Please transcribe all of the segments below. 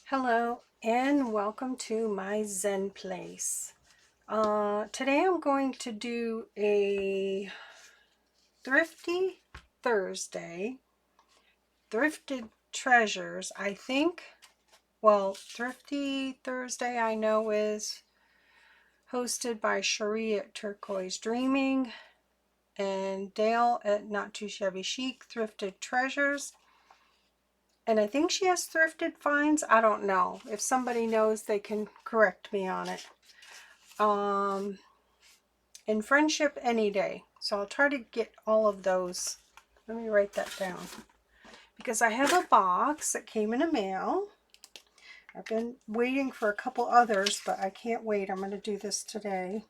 Hello and welcome to my Zen place. Today I'm going to do a Thrifty Thursday. Thrifted Treasures, I think. Well, Thrifty Thursday I know is hosted by Cherie at Turquoise Dreaming and Dale at Not Too Shabby Chic Thrifted Treasures. And I think she has thrifted finds. I don't know. If somebody knows, they can correct me on it. In Friendship Any Day. So I'll try to get all of those. Let me write that down. Because I have a box that came in the mail. I've been waiting for a couple others, but I can't wait. I'm going to do this today.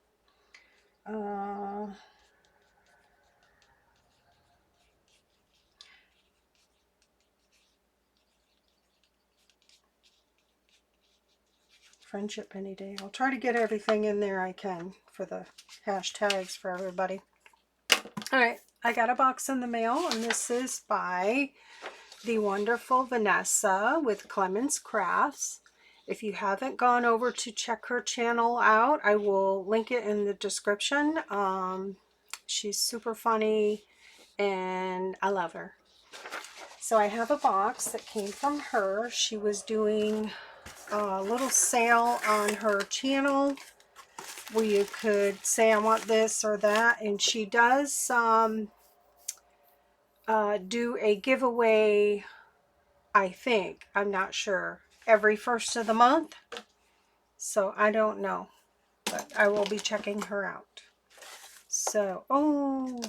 Friendship Any Day. I'll try to get everything in there I can for the hashtags for everybody. Alright, I got a box in the mail, and this is by the wonderful Vanessa with Clemens Crafts. If you haven't gone over to check her channel out, I will link it in the description. She's super funny and I love her. So I have a box that came from her. She was doing a little sale on her channel where you could say I want this or that, and she does do a giveaway, I think, I'm not sure, every first of the month. So I don't know, but I will be checking her out. So, oh,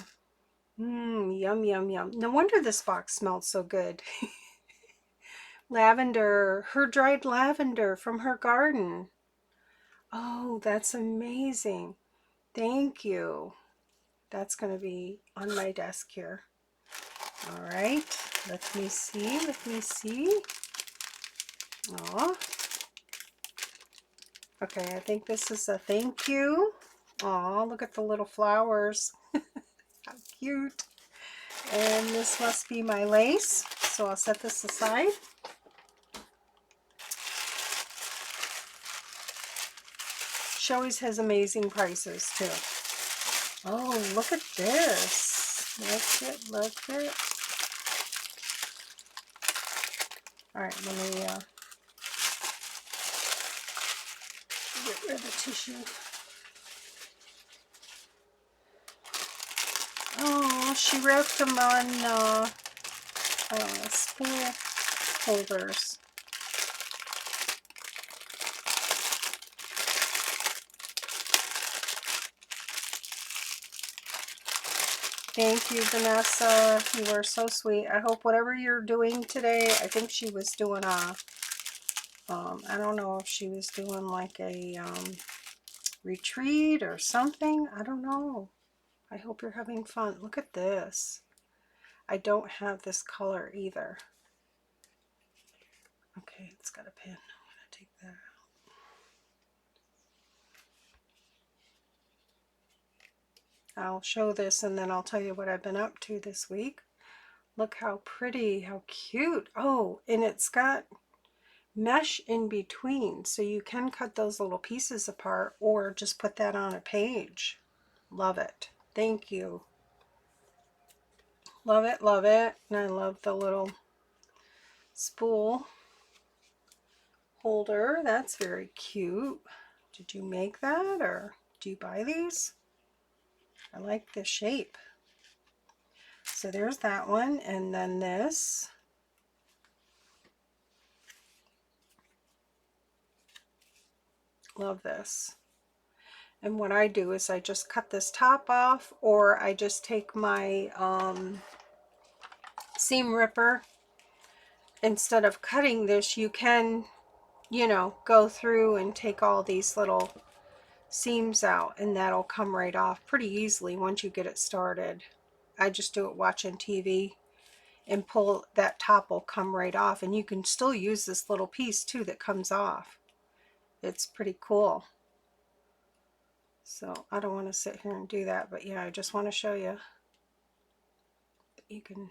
yum, yum, yum. No wonder this box smelled so good. Lavender, her dried lavender from her garden. Oh, that's amazing. Thank you. That's going to be on my desk here. All right, let me see, let me see. Oh, okay, I think this is a thank you. Oh, look at the little flowers. How cute. And this must be my lace, so I'll set this aside. She always has amazing prices too. Oh, look at this. Look it, look it. All right, let me get rid of the tissue. Oh, she wrapped them on spool holders. Thank you, Vanessa. You are so sweet. I hope whatever you're doing today, I think she was doing a, I don't know if she was doing like a retreat or something. I don't know. I hope you're having fun. Look at this. I don't have this color either. Okay, it's got a pin. I'm going to take that out. I'll show this and then I'll tell you what I've been up to this week. Look how pretty, how cute. Oh, and it's got mesh in between, so you can cut those little pieces apart or just put that on a page. Love it. Thank you. Love it, love it. And I love the little spool holder. That's very cute. Did you make that or do you buy these? I like the shape. So there's that one, and then this. Love this. And what I do is I just cut this top off, or I just take my seam ripper. Instead of cutting this, you can, you know, go through and take all these little seams out, and that'll come right off pretty easily once you get it started. I just do it watching TV and pull, that top will come right off, and you can still use this little piece too that comes off. It's pretty cool. So I don't want to sit here and do that, but yeah, I just want to show you. You can,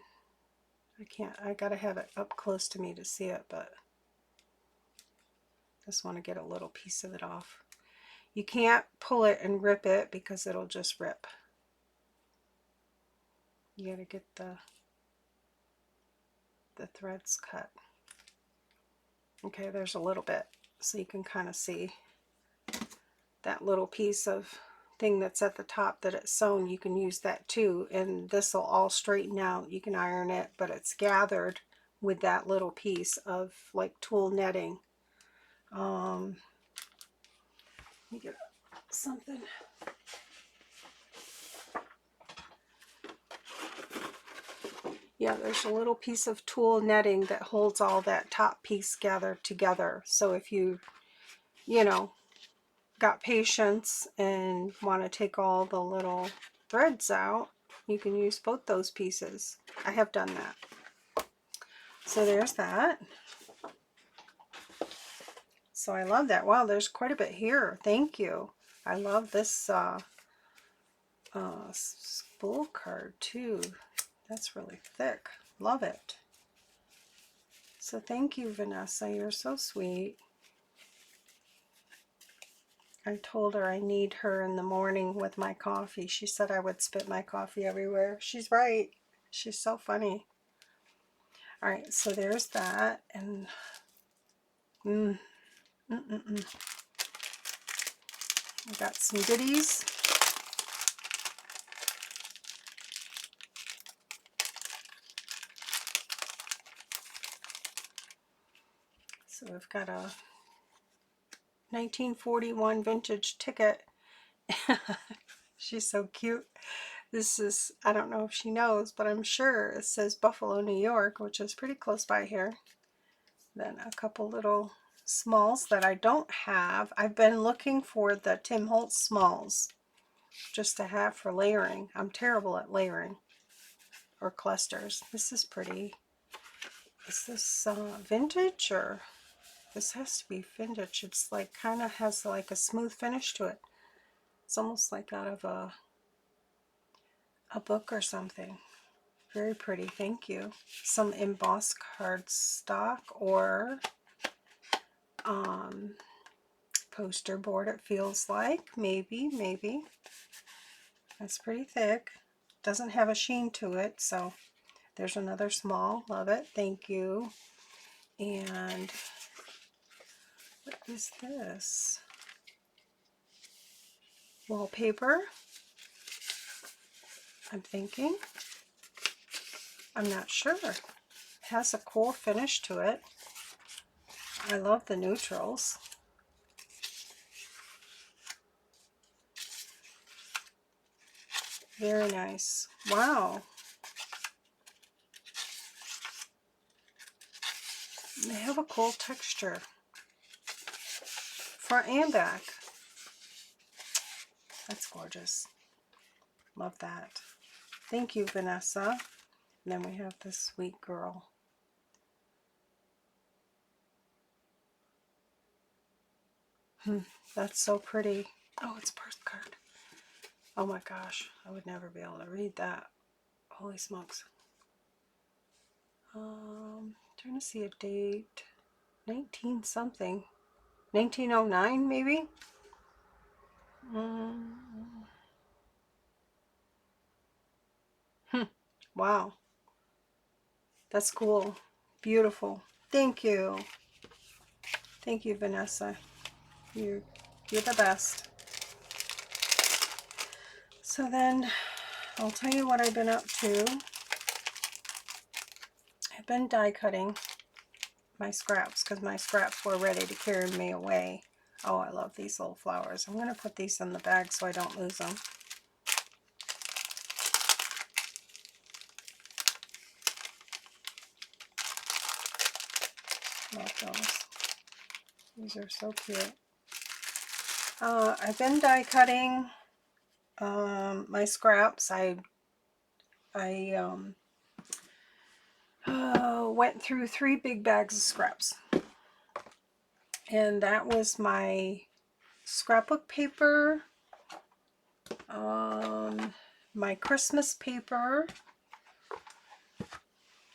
I gotta have it up close to me to see it, but Just want to get a little piece of it off. You can't pull it and rip it because it'll just rip. You got to get the threads cut. Okay, there's a little bit, so you can kind of see that little piece of thing that's at the top that it's sewn. You can use that too, and this will all straighten out. You can iron it, but it's gathered with that little piece of like tulle netting. Let me get something. Yeah, there's a little piece of tulle netting that holds all that top piece gathered together. So if you know, got patience and want to take all the little threads out, you can use both those pieces. I have done that. So there's that. So I love that. Wow, there's quite a bit here. Thank you. I love this spool card too. That's really thick. Love it. So thank you, Vanessa. You're so sweet. I told her I need her in the morning with my coffee. She said I would spit my coffee everywhere. She's right. She's so funny. All right, so there's that. And I got some goodies. So we've got a 1941 vintage ticket. She's so cute. This is, I don't know if she knows, but I'm sure it says Buffalo, New York, which is pretty close by here. Then a couple little smalls that I don't have. I've been looking for the Tim Holtz smalls just to have for layering. I'm terrible at layering or clusters. This is pretty. Is this vintage, or this has to be vintage? It's like kind of has like a smooth finish to it. It's almost like out of a book or something. Very pretty. Thank you. Some embossed cardstock or poster board, it feels like. Maybe. That's pretty thick. Doesn't have a sheen to it, so there's another small. Love it. Thank you. And what is this? Wallpaper. I'm thinking. I'm not sure. It has a cool finish to it. I love the neutrals. Very nice. Wow. They have a cool texture. Front and back. That's gorgeous. Love that. Thank you, Vanessa. And then we have this sweet girl. That's so pretty. Oh, it's a postcard. Oh my gosh, I would never be able to read that. Holy smokes. Trying to see a date. 19 something. 1909 maybe? Wow. That's cool. Beautiful. Thank you. Thank you, Vanessa. You're the best. So then, I'll tell you what I've been up to. I've been die cutting my scraps because my scraps were ready to carry me away. Oh, I love these little flowers. I'm going to put these in the bag so I don't lose them. Love those. These are so cute. I've been die cutting my scraps. I went through 3 big bags of scraps. And that was my scrapbook paper, my Christmas paper.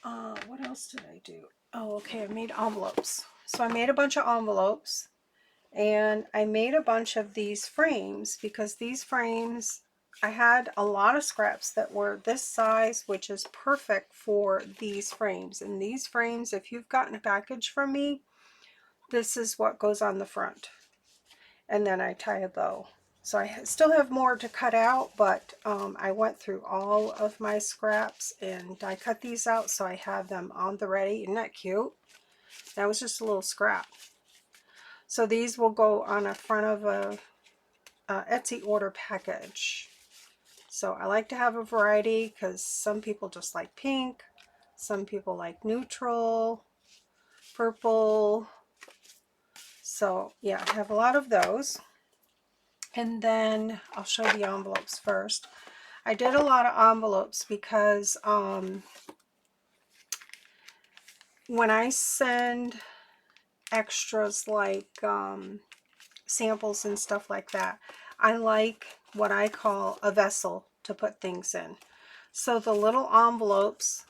What else did I do? Oh, okay, I made envelopes. So I made a bunch of envelopes. And I made a bunch of these frames because these frames, I had a lot of scraps that were this size, which is perfect for these frames. And these frames, if you've gotten a package from me, this is what goes on the front. And then I tie a bow. So I still have more to cut out, but I went through all of my scraps and I cut these out so I have them on the ready. Isn't that cute? That was just a little scrap. So these will go on a front of a Etsy order package. So I like to have a variety because some people just like pink, some people like neutral, purple. So yeah, I have a lot of those. And then I'll show the envelopes first. I did a lot of envelopes because when I send extras like samples and stuff like that, I like what I call a vessel to put things in. So the little envelopes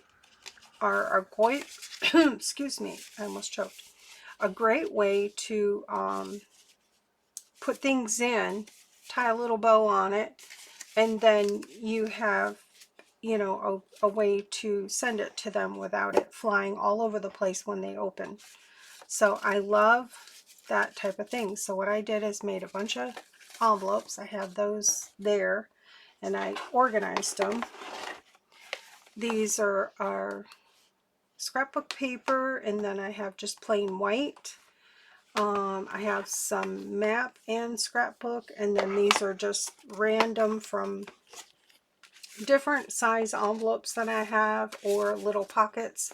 are a great, excuse me, I almost choked, a great way to put things in, tie a little bow on it, and then you have, you know, a way to send it to them without it flying all over the place when they open. So I love that type of thing. So what I did is made a bunch of envelopes. I have those there and I organized them. These are scrapbook paper, and then I have just plain white. I have some map and scrapbook, and then these are just random from different size envelopes that I have, or little pockets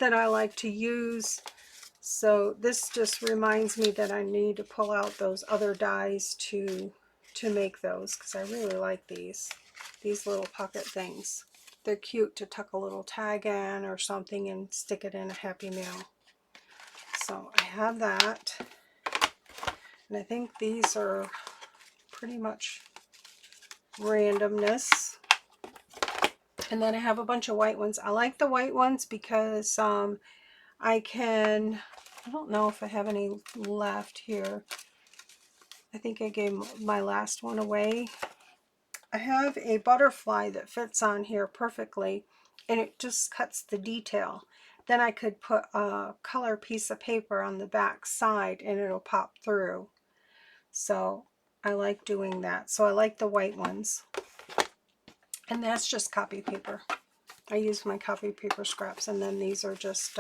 that I like to use. So this just reminds me that I need to pull out those other dies to make those, because I really like these little pocket things. They're cute to tuck a little tag in or something and stick it in a Happy Mail. So I have that, and I think these are pretty much randomness. And then I have a bunch of white ones. I like the white ones because I don't know if I have any left here. I think I gave my last one away. I have a butterfly that fits on here perfectly, and it just cuts the detail. Then I could put a color piece of paper on the back side and it'll pop through. So I like doing that. So I like the white ones. And that's just copy paper. I use my copy paper scraps, and then these are just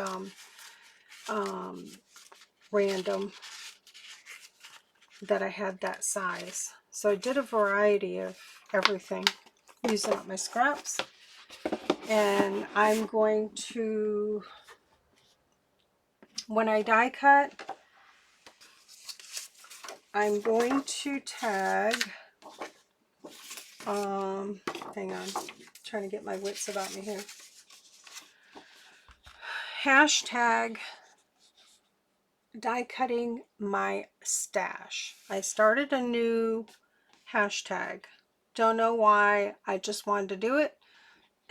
random that I had that size. So I did a variety of everything using up my scraps. And I'm going to, when I die cut, I'm going to tag, hang on, I'm trying to get my wits about me here. Hashtag die cutting my stash. I started a new hashtag. Don't know why, I just wanted to do it.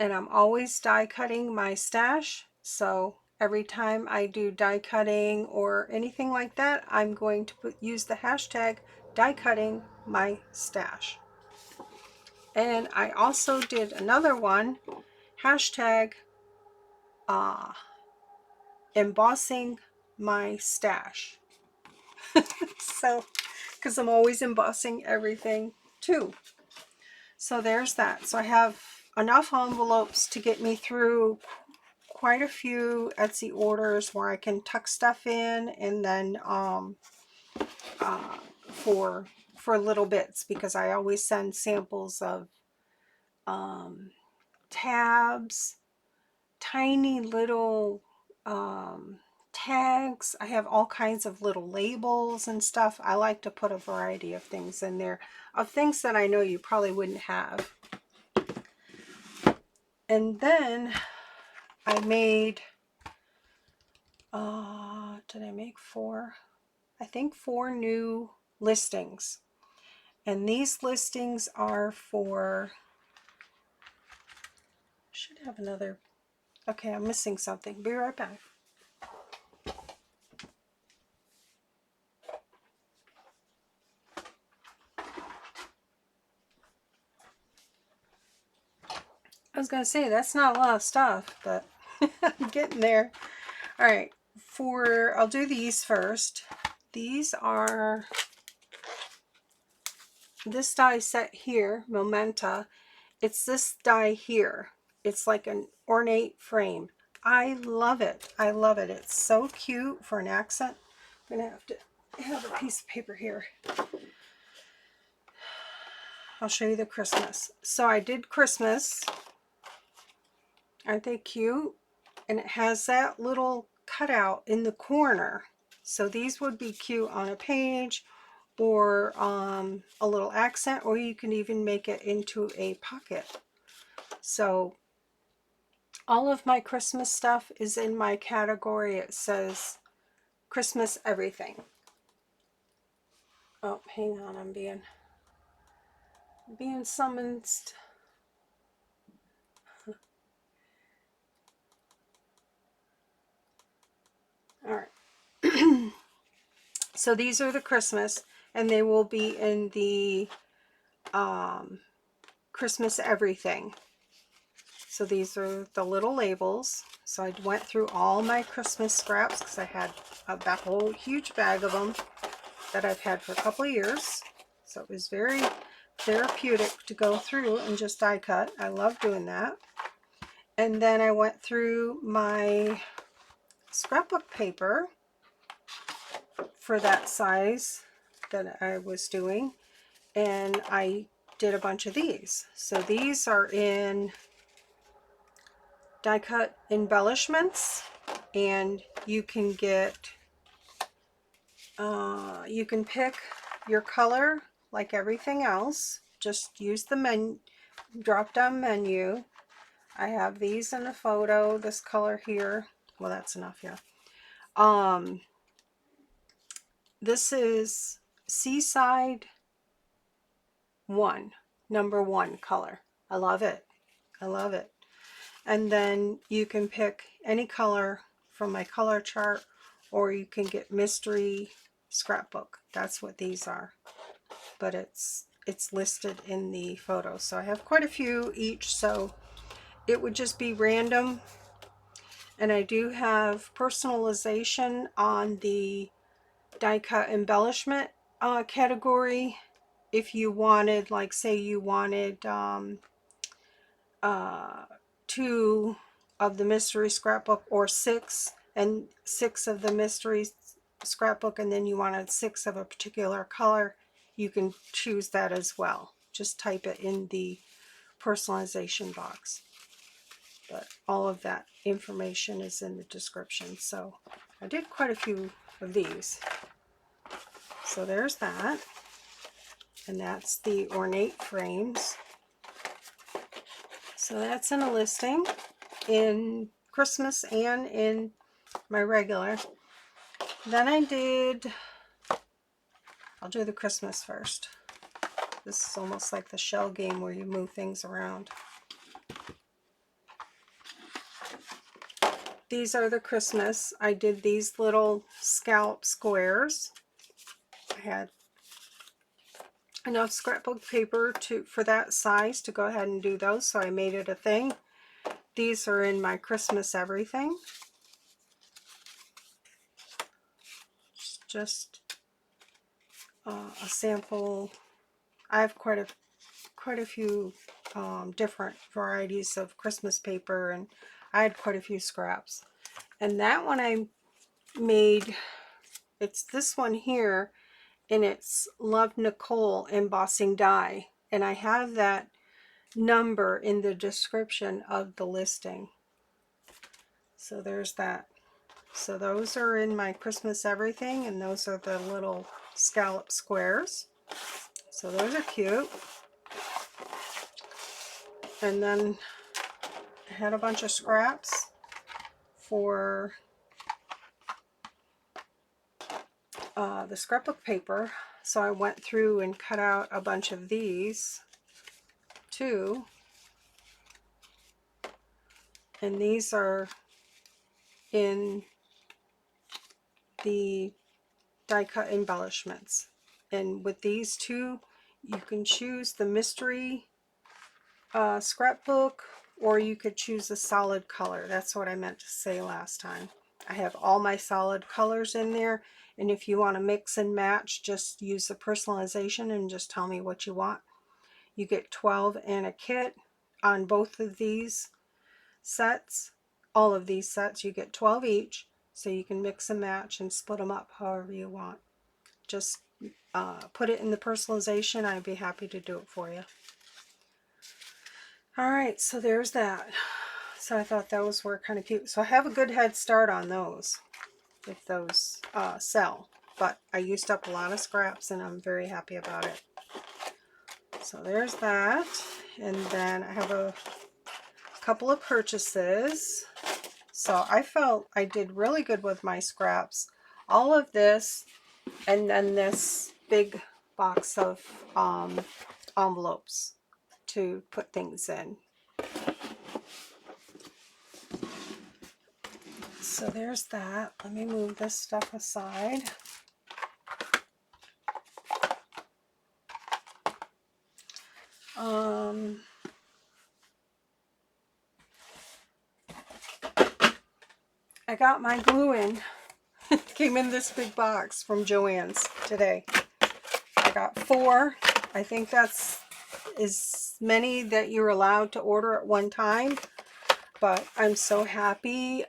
And I'm always die cutting my stash. So every time I do die cutting or anything like that, I'm going to use the hashtag die cutting my stash. And I also did another one, hashtag embossing my stash. So, because I'm always embossing everything too. So there's that. So I have enough envelopes to get me through quite a few Etsy orders where I can tuck stuff in, and then for little bits, because I always send samples of tabs, tiny little tags. I have all kinds of little labels and stuff. I like to put a variety of things in there, of things that I know you probably wouldn't have. And then I made, did I make 4? I think 4 new listings. And these listings are for, I should have another, okay, I'm missing something. Be right back. I was going to say, that's not a lot of stuff, but I'm getting there. All right, I'll do these first. These are this die set here, Momenta. It's this die here. It's like an ornate frame. I love it. I love it. It's so cute for an accent. I'm going to have a piece of paper here. I'll show you the Christmas. So I did Christmas. Aren't they cute? And it has that little cutout in the corner. So these would be cute on a page or a little accent, or you can even make it into a pocket. So all of my Christmas stuff is in my category. It says Christmas everything. Oh, hang on, I'm being summoned. All right. So these are the Christmas, and they will be in the Christmas everything. So these are the little labels. So I went through all my Christmas scraps because I had that whole huge bag of them that I've had for a couple of years. So it was very therapeutic to go through and just die cut. I love doing that. And then I went through my scrapbook paper for that size that I was doing, and I did a bunch of these. So these are in die cut embellishments, and you can get you can pick your color like everything else. Just use the drop down menu. I have these in a photo, this color here. Well, that's enough here. This is Seaside 1, number 1 color. I love it. I love it. And then you can pick any color from my color chart, or you can get Mystery Scrapbook. That's what these are. But it's listed in the photo. So I have quite a few each, so it would just be random. And I do have personalization on the die cut embellishment category. If you wanted, like say you wanted 2 of the mystery scrapbook, or 6 of the mystery scrapbook, and then you wanted 6 of a particular color, you can choose that as well. Just type it in the personalization box. But all of that information is in the description. So I did quite a few of these. So there's that. And that's the ornate frames. So that's in a listing in Christmas and in my regular. Then I'll do the Christmas first. This is almost like the shell game where you move things around. These are the Christmas. I did these little scallop squares. I had enough scrapbook paper for that size to go ahead and do those, so I made it a thing. These are in my Christmas everything. Just a sample. I have quite a few different varieties of Christmas paper, and I had quite a few scraps. And that one I made, it's this one here, and it's Love Nicole embossing die, and I have that number in the description of the listing. So there's that. So those are in my Christmas everything, and those are the little scallop squares. So those are cute. And then I had a bunch of scraps for the scrapbook paper. So I went through and cut out a bunch of these too. And these are in the die cut embellishments. And with these two, you can choose the mystery scrapbook or you could choose a solid color. That's what I meant to say last time. I have all my solid colors in there, and if you want to mix and match, just use the personalization and just tell me what you want. You get 12 in a kit on both of these sets. All of these sets, you get 12 each, so you can mix and match and split them up however you want. Just put it in the personalization. I'd be happy to do it for you. All right, so there's that. So I thought those were kind of cute. So I have a good head start on those, if those sell. But I used up a lot of scraps and I'm very happy about it. So there's that. And then I have a couple of purchases. So I felt I did really good with my scraps. All of this, and then this big box of envelopes to put things in. So there's that. Let me move this stuff aside. I got my glue in. Came in this big box from JoAnns today. I got 4. I think that's as many that you're allowed to order at one time. But I'm so happy.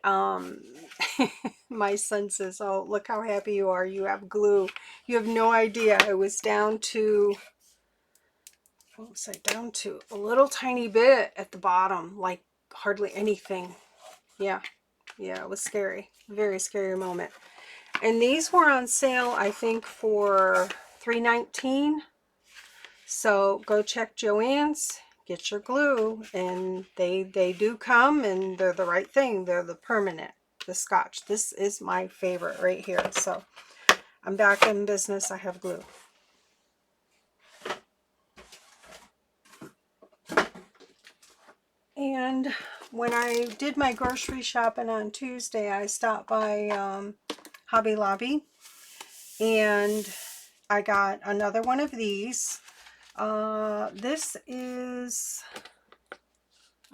My son says, oh, look how happy you are. You have glue. You have no idea. I was down to, what was I down to? A little tiny bit at the bottom, like hardly anything. Yeah, it was scary. Very scary moment. And these were on sale, I think, for $3.19. So go check JoAnns, get your glue, and they do come, and they're the right thing. They're the permanent, the Scotch. This is my favorite right here. So I'm back in business. I have glue. And when I did my grocery shopping on Tuesday, I stopped by Hobby Lobby, and I got another one of these. This is,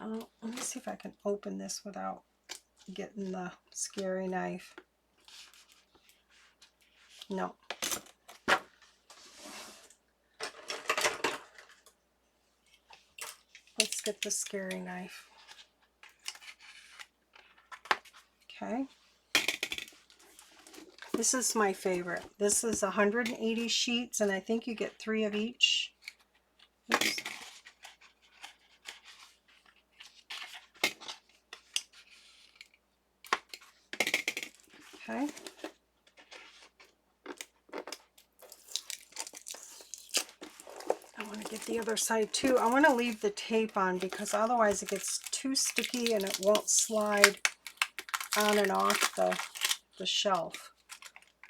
let me see if I can open this without getting the scary knife. No. Let's get the scary knife. Okay. This is my favorite. This is 180 sheets, and I think you get 3 of each. Oops. Okay. I want to get the other side too. I want to leave the tape on because otherwise it gets too sticky and it won't slide on and off the shelf.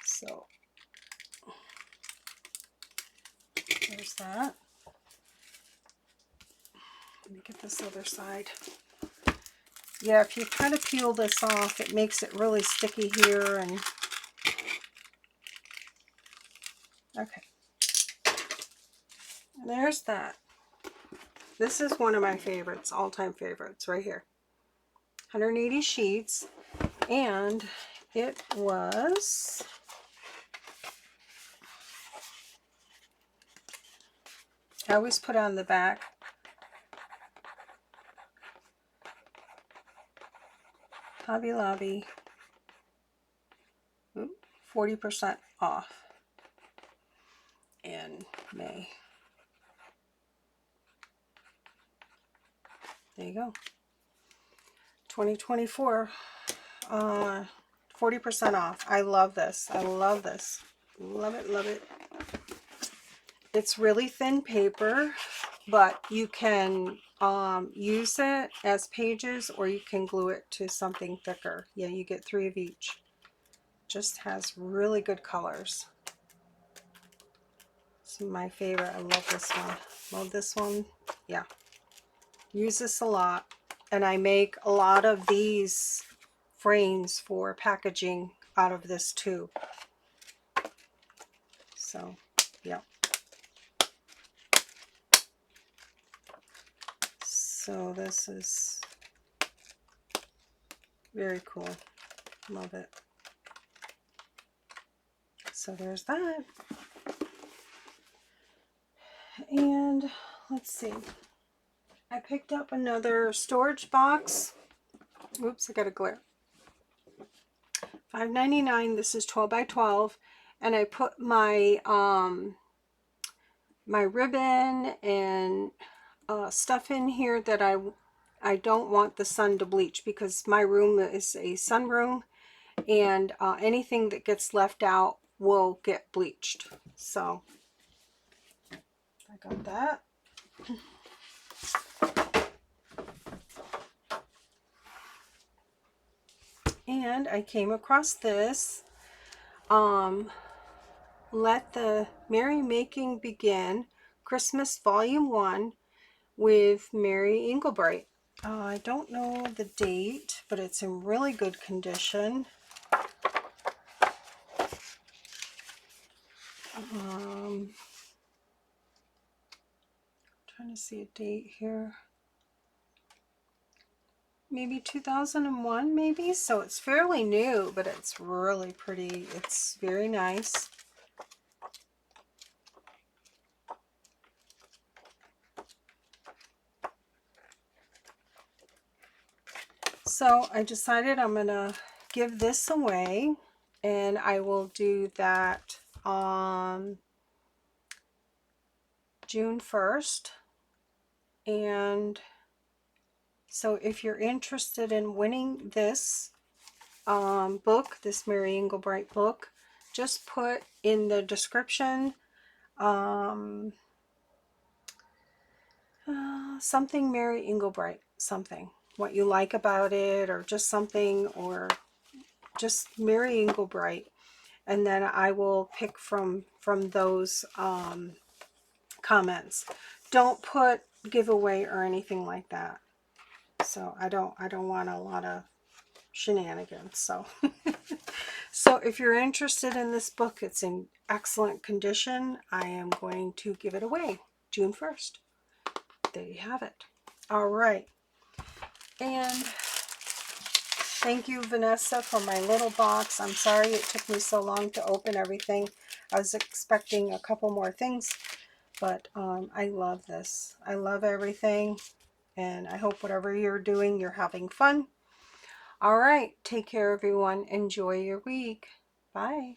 So there's that. Let me get this other side. Yeah, if you try to peel this off, it makes it really sticky here. And okay. And there's that. This is one of my favorites, all-time favorites, right here. 180 sheets, and it was I always put on the back Hobby Lobby 40% off in May. There you go. 2024, 40% off. I love this. I love this. Love it, love it. It's really thin paper, but you can use it as pages, or you can glue it to something thicker. Yeah, you get 3 of each. Just has really good colors. It's my favorite. I love this one. Love this one. Yeah. Use this a lot. And I make a lot of these frames for packaging out of this too. So, yeah. So this is very cool. Love it. So there's that. And let's see. I picked up another storage box. Oops, I got a glare. $5.99. This is 12 by 12, and I put my my ribbon and stuff in here that I don't want the sun to bleach, because my room is a sunroom, and anything that gets left out will get bleached. So I got that. And I came across this. Let the Merrymaking Begin, Christmas Volume 1 with Mary Englebright. I don't know the date, but it's in really good condition. Trying to see a date here. Maybe 2001, maybe? So it's fairly new, but it's really pretty. It's very nice. So I decided I'm going to give this away, and I will do that on June 1st. And so if you're interested in winning this book, this Mary Englebright book, just put in the description something Mary Englebright, something, what you like about it, or just something, or just Mary Englebright, and then I will pick from those comments. Don't put giveaway or anything like that. So I don't want a lot of shenanigans. So so if you're interested in this book, it's in excellent condition. I am going to give it away June 1st. There you have it. All right. And thank you, Vanessa, for my little box. I'm sorry it took me so long to open everything. I was expecting a couple more things, but I love this. I love everything, and I hope whatever you're doing, you're having fun. All right. Take care, everyone. Enjoy your week. Bye.